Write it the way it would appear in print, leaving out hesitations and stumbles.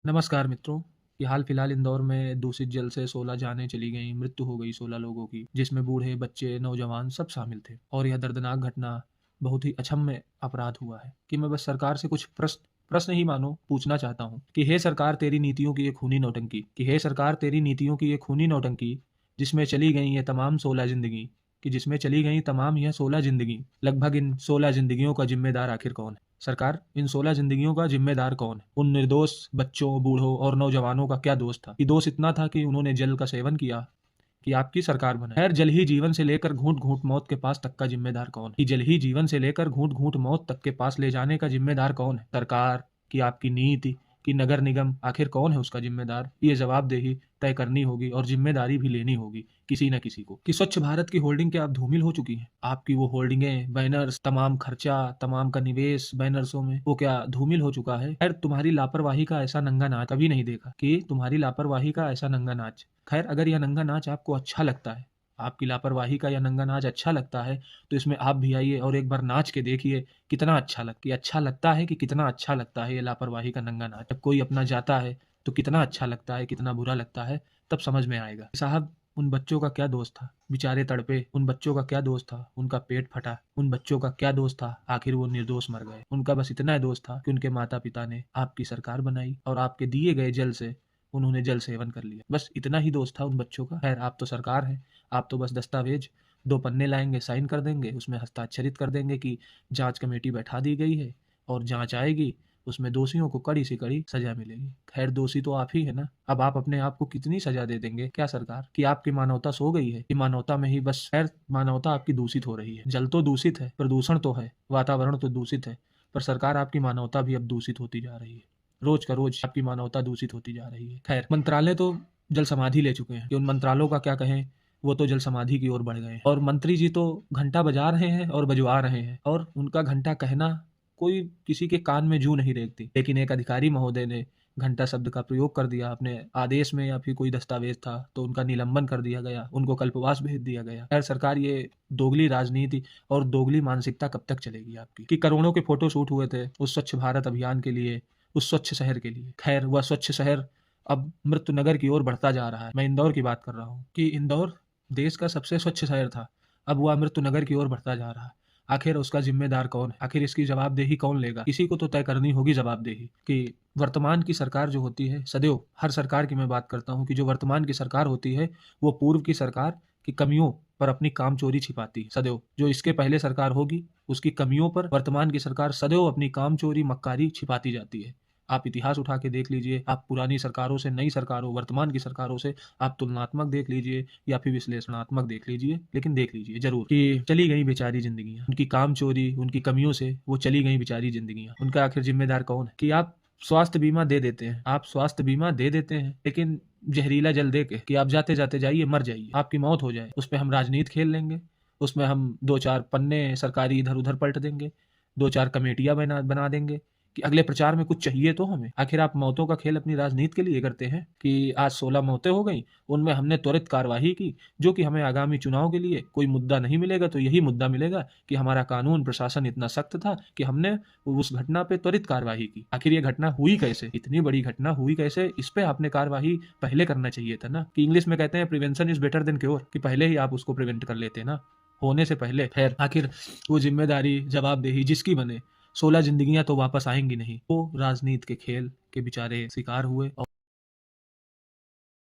नमस्कार मित्रों। ये हाल फिलहाल इंदौर में दूषित जल से 16 जानें चली गईं, मृत्यु हो गई 16 लोगों की, जिसमें बूढ़े, बच्चे, नौजवान सब शामिल थे। और यह दर्दनाक घटना बहुत ही अक्षम्य अपराध हुआ है कि मैं बस सरकार से कुछ प्रश्न ही मानो पूछना चाहता हूँ कि हे सरकार तेरी नीतियों की ये खूनी नौटंकी, जिसमें चली गई ये तमाम 16 जिंदगी, लगभग इन 16 जिंदगियों का जिम्मेदार आखिर कौन है? सरकार, इन 16 जिंदगियों का जिम्मेदार कौन है? उन निर्दोष बच्चों, बूढ़ों और नौजवानों का क्या दोष था? ये दोष इतना था कि उन्होंने जल का सेवन किया कि आपकी सरकार बनाई। खैर, जल ही जीवन से लेकर घूंट घूंट मौत के पास तक का जिम्मेदार कौन है? जल ही जीवन से लेकर घूंट घूंट मौत तक के पास ले जाने का जिम्मेदार कौन है? सरकार की आपकी नीति कि नगर निगम, आखिर कौन है उसका जिम्मेदार? ये जवाबदेही तय करनी होगी और जिम्मेदारी भी लेनी होगी किसी न किसी को। कि स्वच्छ भारत की होल्डिंग क्या अब धूमिल हो चुकी है? आपकी वो होल्डिंगें, बैनर्स, तमाम खर्चा, तमाम का निवेश बैनर्सों में, वो क्या धूमिल हो चुका है? खैर, तुम्हारी लापरवाही का ऐसा नंगा नाच कभी नहीं देखा कि तुम्हारी लापरवाही का ऐसा नंगा नाच। खैर, अगर यह नंगा नाच आपको अच्छा लगता है, आपकी लापरवाही का यह नंगा नाच अच्छा लगता है, तो इसमें आप भी आइए और एक बार नाच के देखिए कितना अच्छा लगता है कि कितना अच्छा लगता है ये लापरवाही का नंगा नाच। जब कोई अपना जाता है तो कितना अच्छा लगता है, कितना बुरा लगता है, तब समझ में आएगा। साहब, उन बच्चों का क्या दोष था? बेचारे तड़पे। उन बच्चों का क्या दोष था? उनका पेट फटा। उन बच्चों का क्या दोष था? आखिर वो निर्दोष मर गए। उनका बस इतना दोष था कि उनके माता पिता ने आपकी सरकार बनाई और आपके दिए गए जल से उन्होंने जल सेवन कर लिया। बस इतना ही दोष था उन बच्चों का। खैर, आप तो सरकार हैं, आप तो बस दस्तावेज 2 पन्ने लाएंगे, साइन कर देंगे, उसमें हस्ताक्षरित कर देंगे कि जांच कमेटी बैठा दी गई है और जांच आएगी, उसमें दोषियों को कड़ी से कड़ी सजा मिलेगी। खैर, दोषी तो आप ही है ना। अब आप अपने आप को कितनी सजा दे देंगे क्या सरकार? कि आपकी मानवता सो गई है? कि मानवता में ही बस, खैर, मानवता आपकी दूषित हो रही है। जल तो दूषित है, प्रदूषण तो है, वातावरण तो दूषित है, पर सरकार आपकी मानवता भी अब दूषित होती जा रही है। रोज का रोज आपकी मानवता दूषित होती जा रही है। खैर, मंत्रालय तो जल समाधि ले चुके हैं कि उन मंत्रालयों का क्या कहें, वो तो जल समाधि की ओर बढ़ गए हैं। और मंत्री जी तो घंटा बजा रहे हैं और बजवा रहे हैं, और उनका घंटा कहना कोई किसी के कान में जू नहीं रेंगती। लेकिन एक अधिकारी महोदय ने घंटा शब्द का प्रयोग कर दिया अपने आदेश में, या फिर कोई दस्तावेज था तो उनका निलंबन कर दिया गया, उनको कल्पवास भेज दिया गया। खैर सरकार, ये दोगली राजनीति और दोगली मानसिकता कब तक चलेगी आपकी? कि करोड़ों के फोटो शूट हुए थे उस स्वच्छ भारत अभियान के लिए, उस स्वच्छ शहर के लिए। खैर, वह स्वच्छ शहर अब मृत्यु नगर की ओर बढ़ता जा रहा है। मैं इंदौर की बात कर रहा हूँ कि इंदौर देश का सबसे स्वच्छ शहर था, अब वह मृत्यु नगर की ओर बढ़ता जा रहा है। आखिर उसका जिम्मेदार कौन है? आखिर इसकी जवाबदेही कौन लेगा? किसी को तो तय करनी होगी जवाबदेही। कि वर्तमान की सरकार जो होती है, सदैव हर सरकार की मैं बात करता हूँ, कि जो वर्तमान की सरकार होती है वो पूर्व की सरकार की कमियों पर अपनी कामचोरी छिपाती है। सदैव जो इसके पहले सरकार होगी उसकी कमियों पर वर्तमान की सरकार सदैव अपनी कामचोरी, मक्कारी छिपाती जाती है। आप इतिहास उठा के देख लीजिए, आप पुरानी सरकारों से, नई सरकारों, वर्तमान की सरकारों से आप तुलनात्मक देख लीजिए या फिर विश्लेषणात्मक देख लीजिए, लेकिन देख लीजिए जरूर कि चली गई बेचारी जिंदगियां, उनकी काम चोरी, उनकी कमियों से वो चली गई बेचारी जिंदगियां। उनका आखिर जिम्मेदार कौन है? कि आप स्वास्थ्य बीमा दे देते हैं, लेकिन जहरीला जल दे के कि आप जाते जाते जाइए, मर जाइए, आपकी मौत हो जाए, उस पर हम राजनीति खेल लेंगे, उसमें हम 2-4 पन्ने सरकारी इधर उधर पलट देंगे, 2-4 कमेटियां बना देंगे कि अगले प्रचार में कुछ चाहिए तो हमें। आखिर आप मौतों का खेल अपनी राजनीति के लिए करते हैं कि आज 16 मौतें हो गई, उनमें हमने त्वरित कार्यवाही की, जो कि हमें आगामी चुनाव के लिए कोई मुद्दा नहीं मिलेगा तो यही मुद्दा मिलेगा कि हमारा कानून प्रशासन इतना सख्त था कि हमने उस घटना पे त्वरित कार्यवाही की। आखिर ये घटना हुई कैसे? इतनी बड़ी घटना हुई कैसे? इस पे आपने कार्यवाही पहले करना चाहिए था ना। कि इंग्लिश में कहते हैं prevention is better than cure, कि पहले ही आप उसको प्रिवेंट कर लेते ना, होने से पहले। खैर, आखिर वो जिम्मेदारी, जवाबदेही जिसकी बने, 16 जिंदगियां तो वापस आएंगी नहीं। वो राजनीति के खेल के बेचारे शिकार हुए।